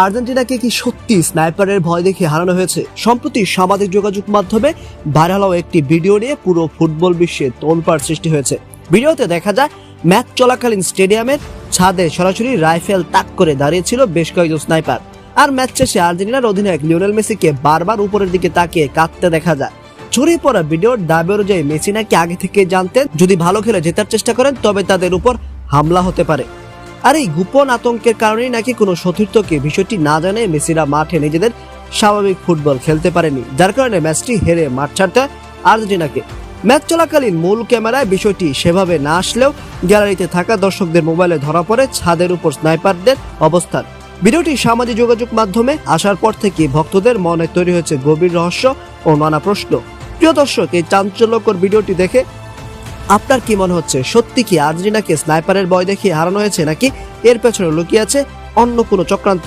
আর্জেন্টিনাকে কি সত্যি স্নাইপারের ভয় দেখে হারানো হয়েছে? সম্প্রতি সামাজিক যোগাযোগ মাধ্যমে ভাইরাল হওয়া একটি ভিডিও নিয়ে পুরো ফুটবল বিশ্বে তোলপাড় সৃষ্টি হয়েছে। ভিডিওতে দেখা যায় ম্যাচ চলাকালীন স্টেডিয়ামের ছাদে সরাসরি রাইফেল তাক করে দাঁড়িয়েছিল বেশ কয়েকজন স্নাইপার। আর ম্যাচ শেষে আর্জেন্টিনার অধিনায়ক লিওনেল মেসিকে বারবার উপরের দিকে তাকিয়ে কাঁদতে দেখা যায়। ছড়িয়ে পড়া ভিডিওর দাবি অনুযায়ী মেসি নাকি আগে থেকে জানতেন যদি ভালো খেলে জেতার চেষ্টা করেন তবে তাদের উপর হামলা হতে পারে। আর এই গোপন আতঙ্কের কারণেই নাকি কোনো সতীর্থকে বিষয়টি না জানে মেসিরা মাঠে নিজেদের স্বাভাবিক ফুটবল খেলতে পারেনি, যার কারণে ম্যাচটি হেরে মাঠ ছাড়তে হয় আর্জেন্টিনাকে। ম্যাচ চলাকালীন মূল ক্যামেরায় বিষয়টি সেভাবে না আসলেও গ্যালারিতে থাকা দর্শকদের মোবাইলে ধরা পড়ে ছাদের উপর স্নাইপারদের অবস্থান। ভিডিওটি সামাজিক যোগাযোগ মাধ্যমে আসার পর থেকে ভক্তদের মনে তৈরি হয়েছে গভীর রহস্য ও নানা প্রশ্ন। প্রিয় দর্শক, এই চাঞ্চল্যকর ভিডিওটি দেখে আপনার কি মনে হচ্ছে? সত্যি কি আর্জেন্টিনাকে স্নাইপারের ভয় দেখিয়ে হারানো হয়েছে, নাকি এর পেছনে লুকিয়ে আছে অন্য কোনো চক্রান্ত?